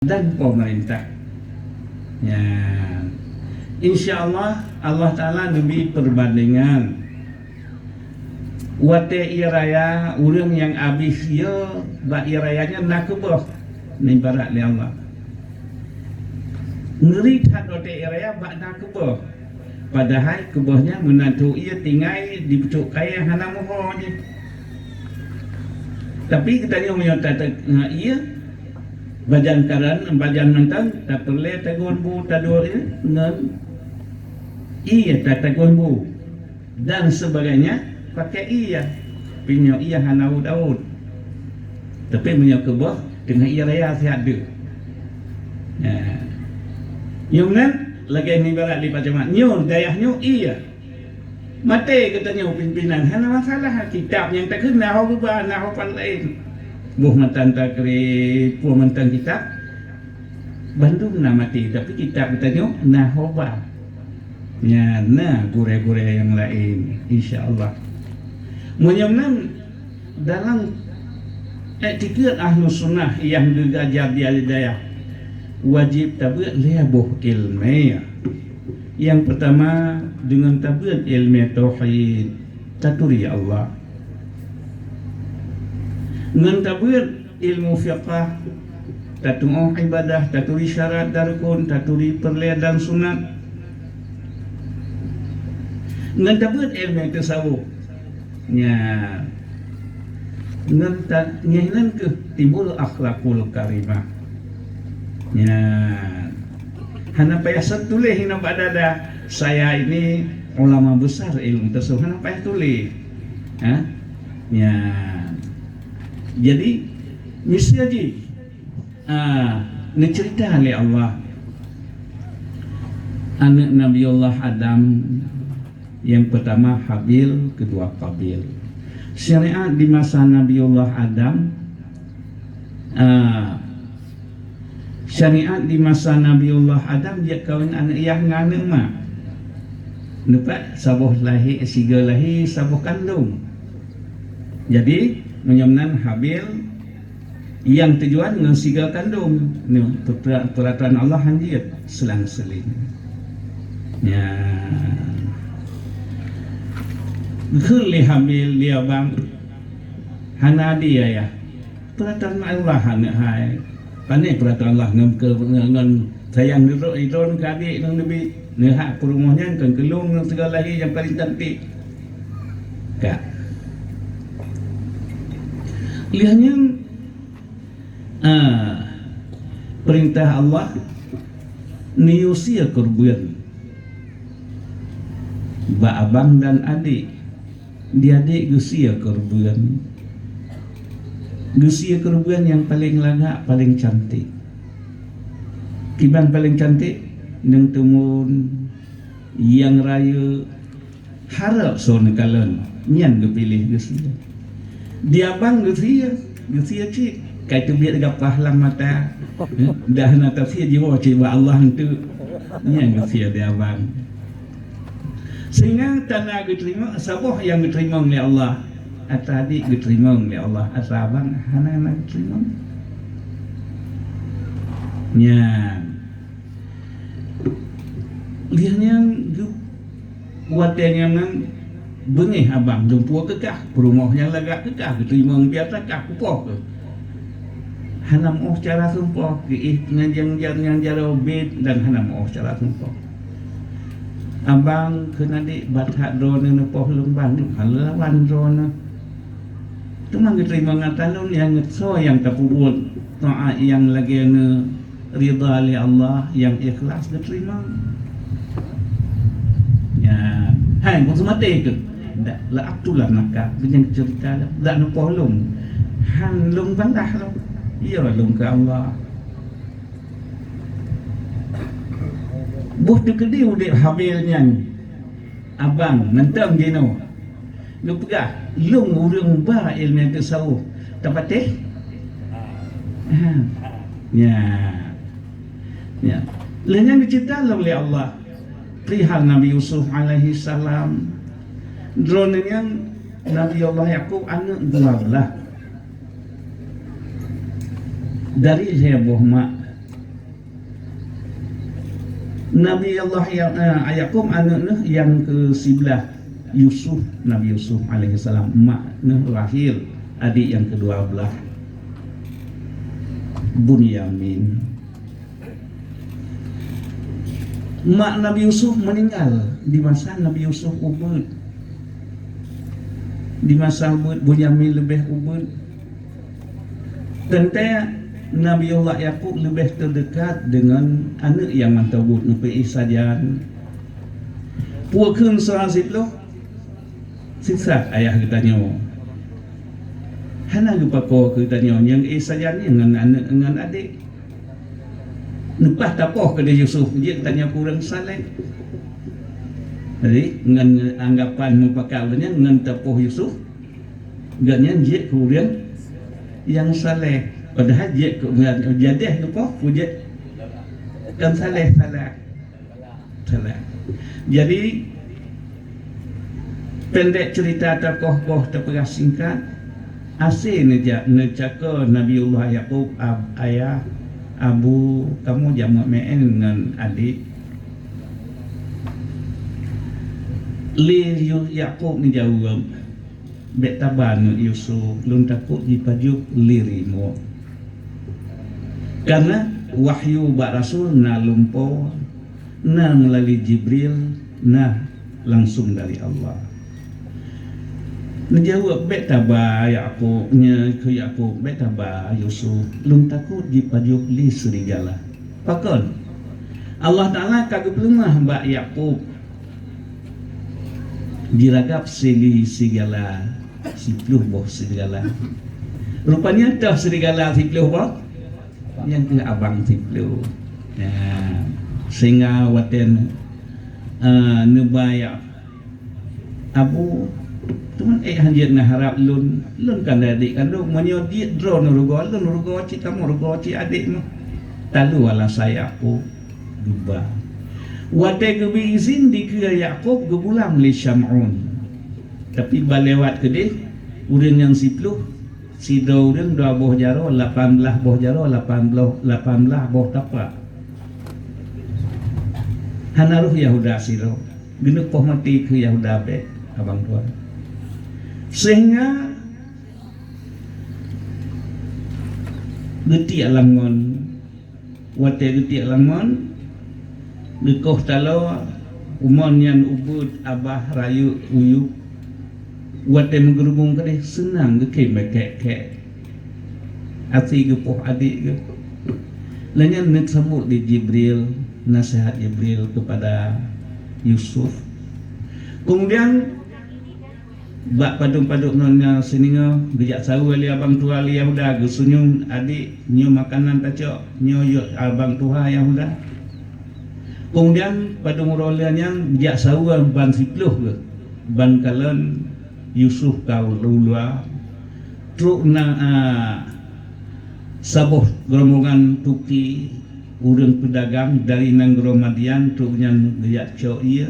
dan pemerintah. Ya, insya Allah Allah Ta'ala lebih perbandingan wate iraya urang yang abis ya bak irayanya nak kebah ni barat li Allah ngeri tak wate iraya bak nak kebah padahal kebahnya menantu ia tinggai di pucuk kaya hana moho je tapi kita ni menyata ia bajan karan bajan mentang tak perlu tagon bu tadur ya ngan iya tak tagon bu dan sebagainya pakai iya pinyo iya hanau daud tapi punya kebah dengan iya raya sihat dia yung nan lagi ni barat lipat jemaat nyo dayahnya iya mati katanya pimpinan hana masalah kitab yang tak kena hau berubah nah hau lain buh mantan takri puh mantan kitab Bandung na mati tapi kitab katanya nah hau bah ya nah gure-gure yang lain insyaallah menyemang dalam etiket ahlus sunnah yang digajar di al-hidayah wajib tabiat lebuh ilmiah. Yang pertama dengan tabiat ilmiah tauhid taturi Allah dengan tabiat ilmu fiqh tatu'u ibadah taturi syarat darkun taturi perlihat dan sunat dengan tabiat ilmiah tasawuf nya ngan ke timbul akhlakul karimah nya hana payah tulis hina badada saya ini ulama besar ilmu tasawuf hana payah tulis nya jadi mesti aja ni cerita oleh Allah anak Nabiullah Adam yang pertama Habil, kedua Qabil. Syariat di masa Nabiullah Adam, syariat di masa Nabiullah Adam dia kawin anak yang ngane mak. Nampak sabuh lahir, siga lahir, sabuh kandung. Jadi menyemnan Habil yang tujuan dengan siga kandung. Ni peraturan Allah hanjir selang-seling. Ya. Khuli Habil dia bang hana dia ya peraturan Allah hana hai pandai peraturan Allah ngan sayang duduk idon kadi nang nabi neha perumahnya kan kelung nang segala lagi yang paling cantik kak lihatnya perintah Allah niusia kurban ba abang dan adik dia adik gusia kurban yang paling lagak paling cantik kiban paling cantik nang tumun yang raya harap son kalon nyan gepilih gusia dia bang gusia cik kai tu biar gap pahlang mata dah na tafsir jiwa cik Allah tu nyan gusia dia bang sehingga tanah diterima sabuh yang diterima oleh Allah atau adik diterima oleh Allah atau abang anak-anak diterima nya lihatnya buatnya nang bengih abang jumpa kekah perumah yang lagak kekah diterima biasa kah kupoh ke hanam cara sumpah ke ngajang jaro bed dan hanam cara sumpah abang kena di batak drone na poh lumban halawan drone tu mang diterima ngatan yang ngetso yang tapubut taat yang lagi na ridha li Allah yang ikhlas diterima ya hai pun semate ke dak la aktulah nakak dengan cerita dak na poh lum han lum bandah lo iya lum ke Allah buh tu kedi udik Habilnya abang mentang gino lu pegah lung urang ba ilmu tasawuf tapateh ya lainnya dicerita oleh Allah perihal Nabi Yusuf alaihi salam drone yang Nabi Allah Yakub anak 12 dari heboh mak Nabi Allah Yaqub anak yang ke-11 Yusuf, Nabi Yusuf alaihissalam, makna lahir adik yang ke-12 Bunyamin. Mak Nabi Yusuf meninggal di masa Nabi Yusuf ubud. Di masa ubud Bunyamin lebih ubud. Tentu Nabi Allah Yaqub lebih terdekat dengan anak yang mantabut nupai sajan. Puakun seorang siploh sisa ayah katanya. Hana gupako katanya yang sajan dengan anak dengan adik. Nepah tapoh ke dia Yusuf dia katanya kurang saleh. Jadi dengan anggapan mupakalnya dengan tapoh Yusuf gaknya dia kurang yang saleh. Padahal dia jadah lupa wujud kan salah. Jadi pendek cerita tokoh terperah singkat asyik necaka Nabiullah Yaqub ayah abu kamu jamak main dengan adik li Yaqub ni jawab bet taban Yusuf lun takut dipajuk lirimo karena wahyu bak rasul na lumpo na melalui Jibril na langsung dari Allah. Menjawab bet taba Yaqubnya ke Yaqub bet taba Yusuf lun takut dipajuk li serigala. Pakon Allah Taala kagak lemah bak Yaqub diragap sili serigala sipluh boh serigala. Rupanya dah serigala sipluh boh yang ke abang sipluh. Ya, sehingga waten nebaya abu teman hanjir na harap lun kan adik kandung menyo dia drone nurugo cik kamu rugo cik adik no talu ala saya aku duba wate gebi izin di ke Yaqub gebulam li Syam'un tapi balewat ke dia urang yang sipluh si urang 2 boh jaro 18 boh jaro 18 boh tapak hanaruh Yahuda siro genep poh mati ke Yahuda be abang tua sehingga getiak langon wate getiak langon dekoh talo umon yang ubud abah rayu uyuk wate menggerubung ke senang ke kek ati ke poh adik ke lanya nak sambut di Jibril nasihat Jibril kepada Yusuf kemudian bak padung-padung nonnya sininga gejak sawu ali abang tua ali Yahuda gesunyung adik nyo makanan tacok nyo abang tua Yahuda kemudian padung rolannya gejak sawu ban sipluh ke ban kalen Yusuf kau lulua truk na saboh gerombongan tuki urang pedagang dari Nanggro Madian truknya gejak cok iya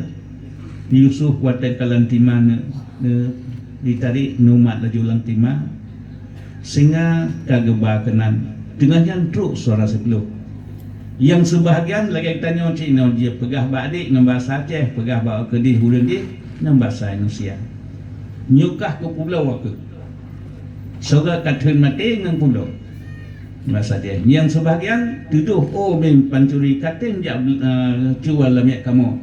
Yusuf wate kalan timana ditarik numat laju ulang timah sehingga kageba kenan dengan yang truk suara sebelum yang sebahagian lagi kita nyocik dia pegah bak adik dengan bahasa Aceh pegah bak kedih hurun dia dengan bahasa Indonesia nyukah ke pulau aku soga katun mati dengan pulau bahasa dia yang sebahagian tuduh oh bin pancuri katen jak jual lamiak kamu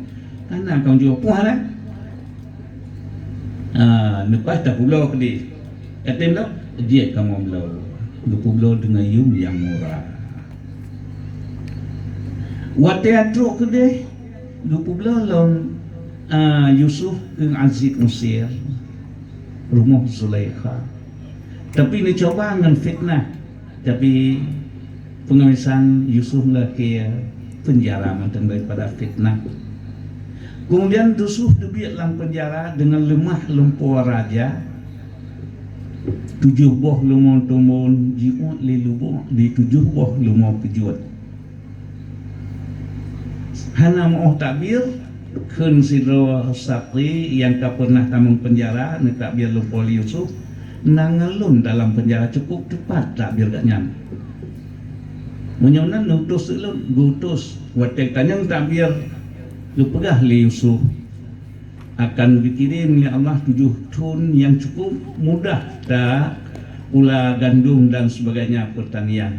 karena kamu jual puan lah lepas tak pulau ke dia kata pulau dia kamu pulau dengan yum yang murah wate atruk ke dia pulau lawan Yusuf ke Aziz Mesir rumah Zulaikha tapi ni coba dengan fitnah tapi pengamisan Yusuf lah ke penjara mantan daripada fitnah. Kemudian Yusuf dibiak dalam penjara dengan lemah lempuh raja 7 boh lumon tumbun jiut li lubuh di 7 boh lumon kejuat hana mau takbir kun sidro sakri yang tak pernah tamung penjara ni takbir lumpur Yusuf nangalun dalam penjara cukup cepat takbir gak nyam Munyonan nutus lu gutus watek tanyang tabir lu pegah li Yusuf akan dikirim oleh Allah 7 tun yang cukup mudah tak pula gandum dan sebagainya pertanian.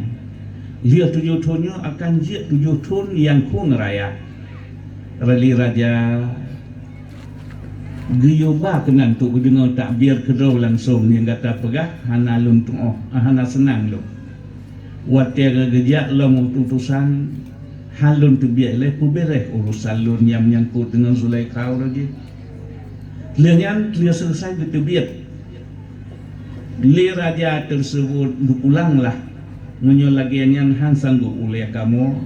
Dia 7 tunnya akan dia 7 tun yang ku ngeraya. Rali raja Giyuba kenan tu dengar takbir kedau langsung yang kata pegah hana luntung hana senang lu. Watia gejak long utusan halun tu biar le pubereh urusan lun yang menyangkut dengan Zulaikha lagi. Lian dia selesai betul biar. Li raja tersebut pulanglah menyolagian han sanggup oleh kamu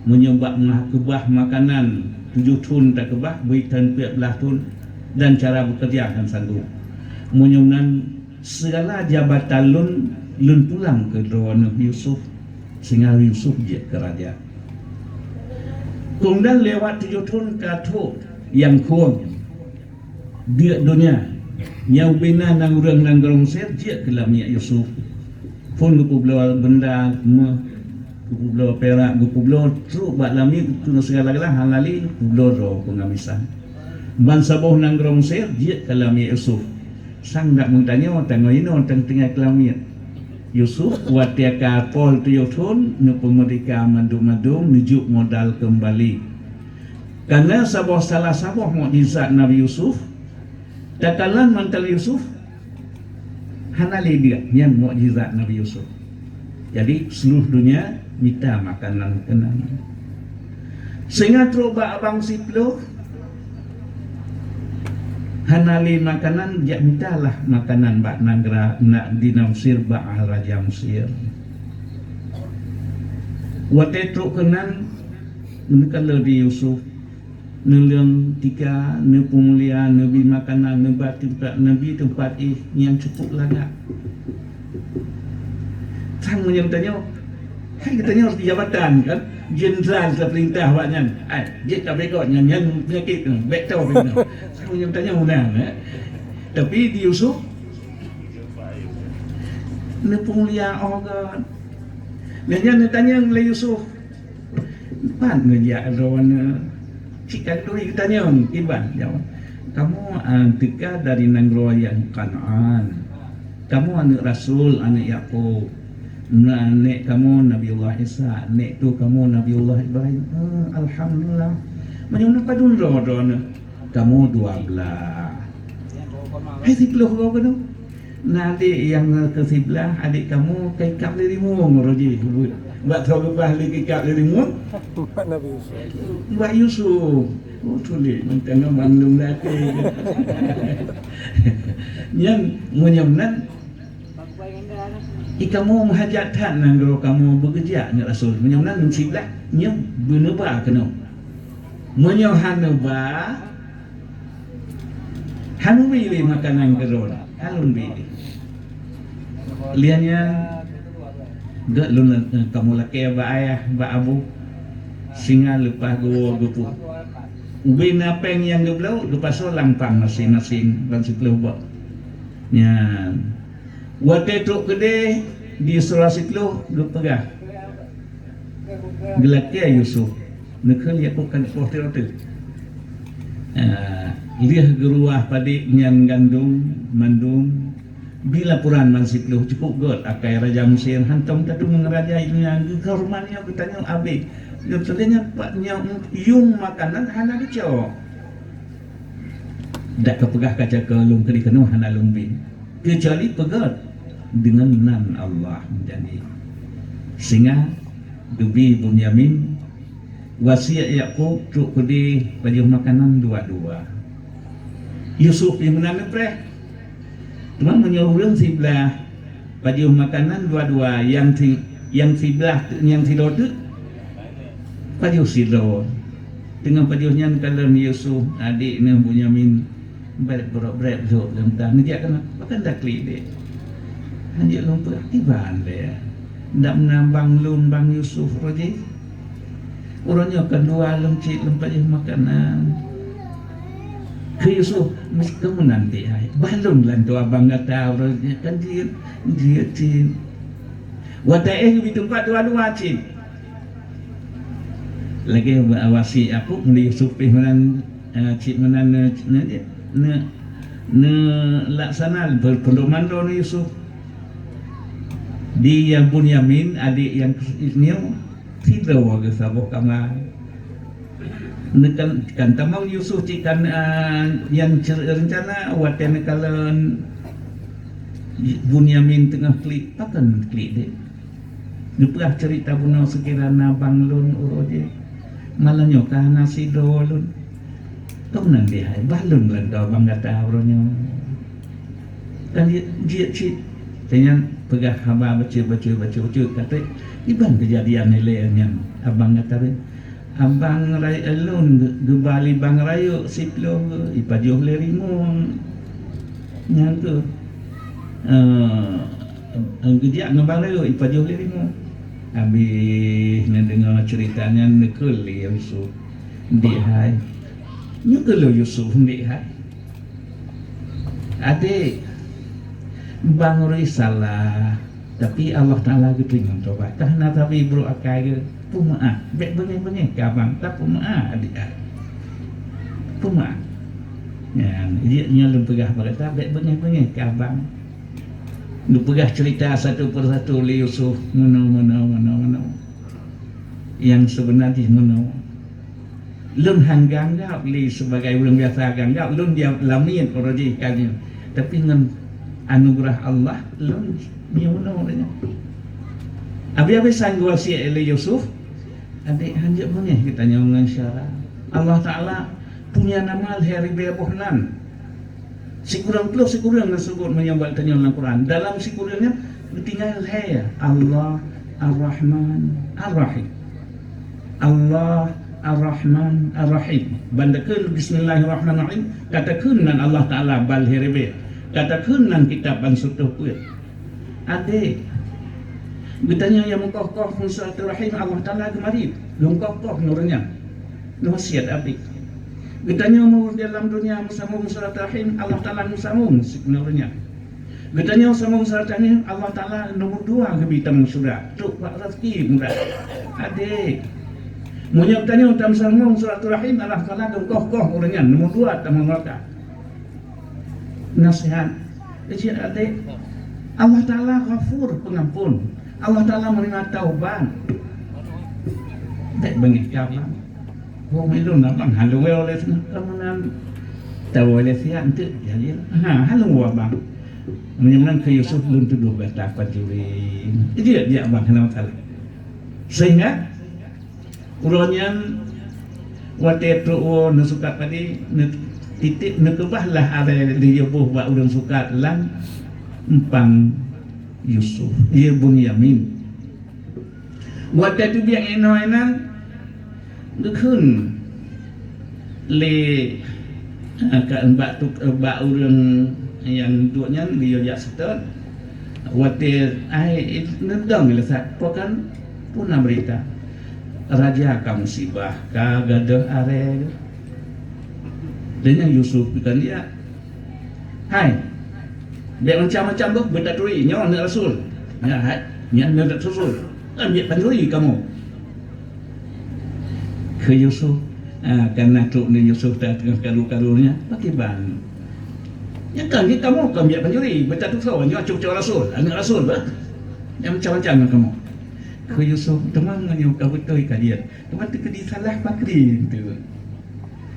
menyebab kebah makanan 7 tun tak kebah beritan 14 tun dan cara bekerja han sanggup. Menyunan segala jabatan lun pulang ke Rawana Yusuf sehingga Yusuf je ke raja. Kemudian lewat 7 tahun katuk yang kurang dia dunia yang bina nang urang nang gerong ser je ke lamia Yusuf pun gupu belau benda gupu belau perak gupu belau truk bak lami tu segala-gala halali gupu belau ro pengamisan bangsa boh nang gerong ser je ke lamia Yusuf sang nak mengtanya tengok ini orang tengah kelamit Yusuf watia kapol 7 tahun nu pemerika madum-madum nujuk modal kembali karena salah sabah mukjizat Nabi Yusuf takalan mantal Yusuf hanali dia yang mukjizat Nabi Yusuf. Jadi seluruh dunia minta makanan kenan. Sehingga coba abang siplo hanali makanan jak mintalah makanan bak nagra nak dinamsir bak raja Mesir. Wate truk kenan kalau di Yusuf nulung tiga nepemulia nabi makanan nabi tempat yang cukup lagak. Sang menyertanya hai katanya harus jabatan kan jenderal terperintah banyak je tak bekot yang penyakit bek tahu begitu. Sang menyertanya undang tapi di Yusuf nepemulia organ dan yang ditanya oleh Yusuf pan ngejak Rawana Cikan doi tanya Iban jawab kamu tika dari negeri yang Kanaan kamu anak Rasul anak Yakub nek kamu Nabiullah Isa nek tu kamu Nabiullah Ibrahim alhamdulillah macam padun rodon kamu 12 hai 10 kau kan nanti yang ke-11 adik kamu kaikap dirimu ngoroji Mbak tahu kebah lagi kak dari mu? Mbak Yusuf. Oh tulis mentang mandung lagi. Yang menyemnan ikamu menghajatkan nangro kamu bekerja ni Rasul menyemnan nusiblah nya beneba kena. Menyohaneba hanu bili makanan kerona. Halun bili. Liannya dak lun kamu laki ba ayah ba abu singa lepas go gupu ubi napeng yang geblau lepas lampang masing-masing dan sepuluh bak nya wate truk gede di surah siklo du pegah gelak Yusuf nekel yakub kan portir tu liah geruah padi nyan gandum mandum bila Quran mansip lu cukup god akai raja Mesir hantam tatu mengerajainya kehormatnya bertanya abe dia tertanya paknya yung makanan hana kecau dak kepegah kaca ke lum keri kenu hana lumbi kecuali pegat dengan nan Allah menjadi sehingga dubi Bunyamin wasiat Yakub truk kedi baju makanan dua-dua Yusuf yang menang preh cuma menyuruh sebelah baju makanan dua-dua yang sebelah yang silo tu baju silo dengan bajunya kalau Yusuf adik ni Bunyamin berat tu lentah ni dia kena bahkan dah klik dia hanya lumpur aktifan dia tak menambang lun bang Yusuf roji orangnya kedua lemcik lempat makanan ke Yusuf mesti menanti balon lan tu abang kata kan dia Wadaih di tempat dua-dua cik. Lagi wasi aku di Yusuf menan cik menan ne laksana berpedoman do Yusuf. Di yang Bunyamin adik yang niu tidak wae sabok kamar. Nekan kan tamang Yusuf cik kan yang rencana waten kalen Bunyamin tengah klik pakan klik deh. Dupah cerita buno sekiranya bang lun uroje malah nyoka nasi dolun kau nanti hai balun lendo bang kata uronya kan dia cik dengan pegah hamba baca kata iban kejadian nilainya abang kata abang rai alun gebali bang rayu siplo ipajuh lerimu yang tu kerja ngabang rayu ipajuh lerimu. Habis mendengar ceritanya nekul Yusuf dihai nekul Yusuf dihai adik bang risalah tapi Allah Ta'ala ketinggalan tobat karena tapi bro akai pumaah bek bengeng kabang tak pumaah adik pumaah ya dia nyalun pegah berkata bek bengeng kabang lu pegah cerita satu persatu li Yusuf mana yang sebenarnya mana lun hanggang gak li sebagai ulun biasa ganggap lun dia lamin oroji kanya tapi dengan anugerah Allah lun dia mana abi sanggup si li Yusuf adik hanjak mana kita nyongan syarah Allah Ta'ala punya nama hari beabohnan Sikurang disebut menyambal tanya dalam Quran. Dalam sikurangnya tinggal hai Allah Ar-Rahman Ar-Rahim. Allah Ar-Rahman Ar-Rahim. Bandakeun bismillahirrahmanirrahim. Katakeun nan Allah Taala bal herebe. Katakeun nan kitab ban sutuh kuat. Ade. Betanya yang mengkokoh Musatul Rahim Allah Taala kemari. Lungkokoh nurnya. Nasihat abdi. Getanya umur dalam dunia musamung surat rahim Allah Ta'ala musamung sebenarnya. Getanya musamung surat rahim Allah Ta'ala nomor 2 kebitam sudah. Tuk pak rezeki mudah. Adik. Munya bertanya utam musamung surat rahim Allah Ta'ala kokoh orangnya nomor 2 tamang mereka. Nasihat. Jadi adik. Allah Ta'ala ghafur pengampun. Allah Ta'ala menerima taubat. Tak bengih kapan. Oh, melon abang halu oleh kemudian tahu oleh siapa tu jadi halu abang menyambung ke Yusuf lun tuduh bata pacuri dia abang kenal kali sehingga uronnya wate pro nusukat tadi titik nekebahlah ada di yobuh wa urang sukat lan empang Yusuf ia Bunyamin wate tu biang eno-enan dekun le ka mbak tu mbak urang yang duanya dia jak setot wate ai nedang le sat pokan puna berita raja ka musibah ka gadah are dengan Yusuf kan dia hai dia macam-macam bu berdaturi nyawa nak rasul ya hai nya nak rasul ambil panduri kamu ke Yusuf karena tu ni Yusuf dah tengah karu-karunya pakai ban ya kan ni kamu biar penjuri betul tu tahu dia cucu rasul anak rasul bah yang macam-macam kamu ke Yusuf teman dengan kau betul kalian teman tu kedi salah pakri tu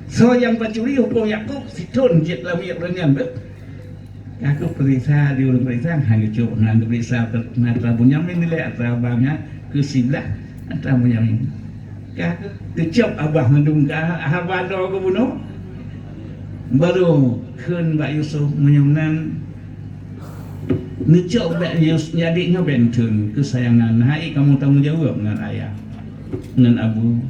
so yang pencuri hukum Yakub situn jet lami dengan bet aku periksa dia ulang periksa hanya cuba dengan periksa antara Bunyamin nilai antara abangnya ke sebelah antara Bunyamin kecap abah mendungkah abah doa ke bunuh baru keun Mbak Yusuf menyunan ngecap Mbak Yusuf adiknya bentun kesayangan hai kamu tanggung jawab dengan ayah dengan abu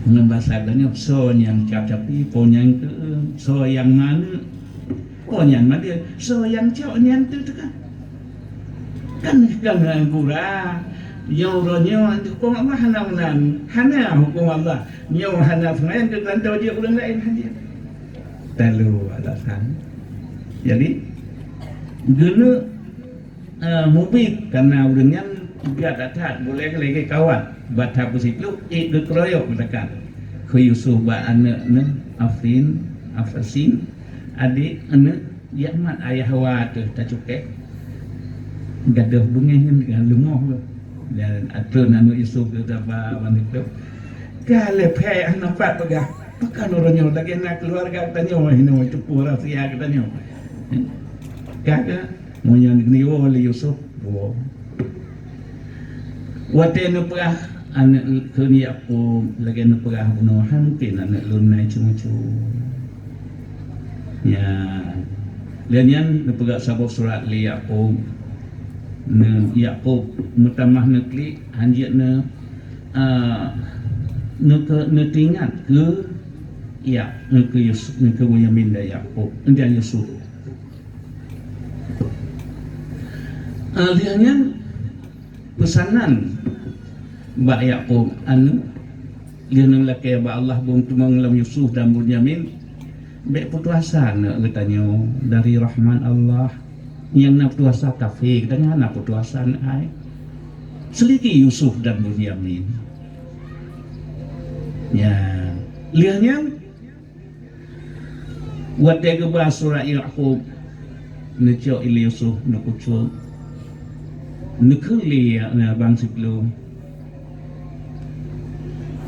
dengan bahasa adanya so yang cap-capi po yang ke so yang mana po yang mana dia so yang cap yang tu kan kurang Yauronya hukum Allah hana hukum Allah nyaw hana semayan ke rantau dia orang lain saja terlalu alasan jadi guna mubin karena udahnya juga datang boleh lagi kawan baca positif dikeroyok mereka ke Yusuf ba anak ne Afasin adik anak Yakmat ayah wa tu tak cukup gadah bunga dengan lungoh dan atun anu Yusuf tu apa wanita kalau pay nampak pegah pekan orangnya lagi nak keluarga tanya ini itu pura sia katanya kagak mau yang niwo oleh Yusuf wate nu pegah anak kini aku lagi nu pegah bunuh mungkin anak lunai cuma-cuma ya dan yang nu pegah sabuk surat li Yaqub ne Yaqub mutamah nekli hanjit ne tinggal ke ya ke Yusuf ke Bunyamin dan Yaqub dan Yusuf lihatnya pesanan Mbak Yaqub anu dia lelaki ba Allah bung tumang lam Yusuf dan Bunyamin baik putuasa nak katanya dari rahman Allah yang nak putuasa kafir dengan nak putuasa ai seliki Yusuf dan Bunyamin ya lihatnya wate ke surah Yaqub neco ili Yusuf nukucu nekeli na bang siplu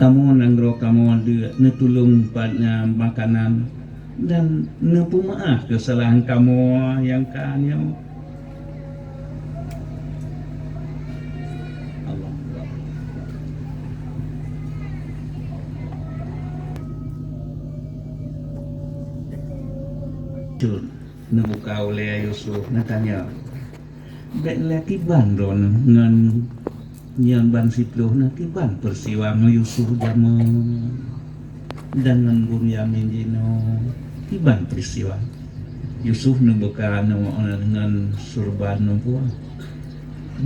kamu nanggro kamu ada netulung pada makanan dan nepumaaf kesalahan kamu yang kanyo Allah Jur nebuka oleh Yusuf natanya baik lagi bandon dengan yang ban sipluh nanti ban persiwa Yusuf jamu dengan Bunyamin jino tiban peristiwa Yusuf nembuka dengan surban nempuan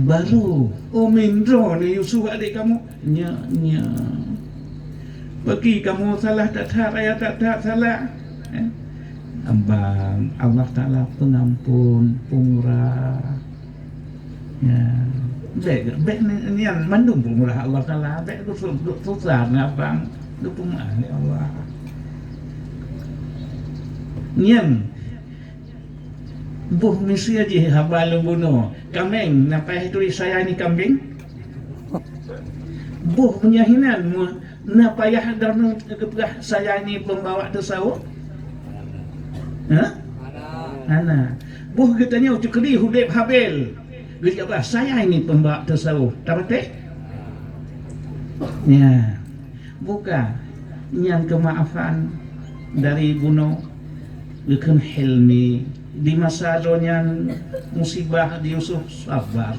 baru Mindro ni Yusuf adik kamu nya bagi kamu salah tak raya tak salah abang Allah Ta'ala pengampun pemurah ya baik ni yang mandung pemurah Allah Ta'ala baik tu susah abang tu pemurah Allah nian buh misi aja habal bunuh kambing nampai tulis saya ni kambing buh punya hinan napa ya dan kepegah saya ni pembawa tasawuf ana buh katanya cekli hudib habil gitu apa saya ini pembawa tasawuf tak betul ya buka yang kemaafan dari bunuh bukan hilmi di masa yang musibah di Yusuf sabar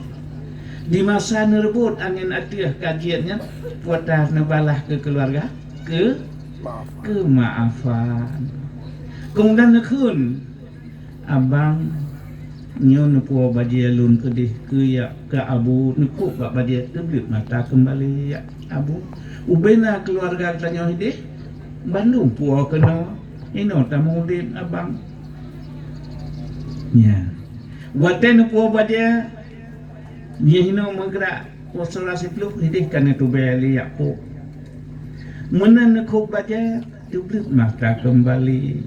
di masa nerbut angin atiah kajiannya puatah nebalah ke keluarga ke kemaafan kemudian nekun abang nyo nepo badia lun kedih ke abu nekuk bak badia terbit mata kembali ya abu ubena keluarga tanya hidih Bandung puau kena ino tamu di abang ya waten puau badia dia hino menggerak wasara sepuluh hidih kana tu beli aku menan nekuk badia terbit mata kembali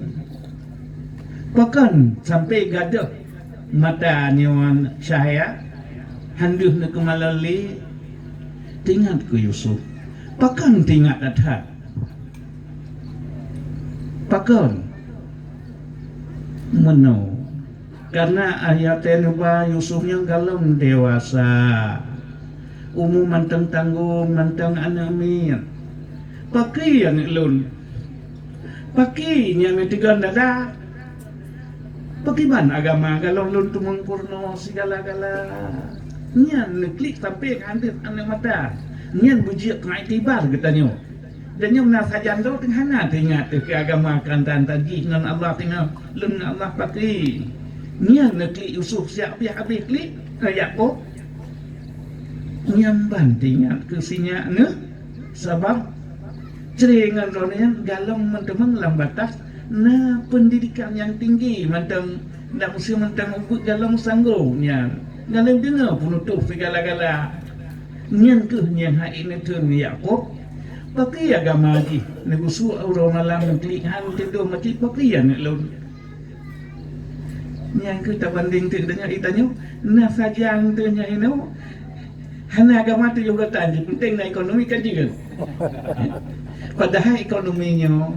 bahkan sampai gaduh mata nyawan cahaya handuh nak kemalali tinggal ke Yusuf pakan tinggal datang pakan meno karena ayatnya nuba Yusuf yang galem dewasa umum manteng tanggung manteng anamin pakai yang lun pakai yang tiga dada bagaimana agama kalau lun tumang purno segala-gala nian klik sampai kandir anak mata nian bujiak ngai tibar katanya dan yang nak sajan tu tengah tengah ke agama kantan tadi dengan Allah tengah lun Allah pakai nian klik Yusuf siap pihak habis klik Yaqub nian bantingan ke sinya ne sebab ceringan ronian galong mentemang lambatas nah pendidikan yang tinggi mentang nak mesti mentang ubut dalam sanggungnya Ngalim dengar penutup segala-gala. Nyen ke nyen ha ini turun Yakub. Pakai agama lagi. Negusu orang malam klik han tidur mati pakai ya nek laun. Nyen ke tak banding tu dengan itanya. Nah sajang tu nya ino. Hana agama tu juga tadi penting na ekonomi kan juga. Padahal ekonominya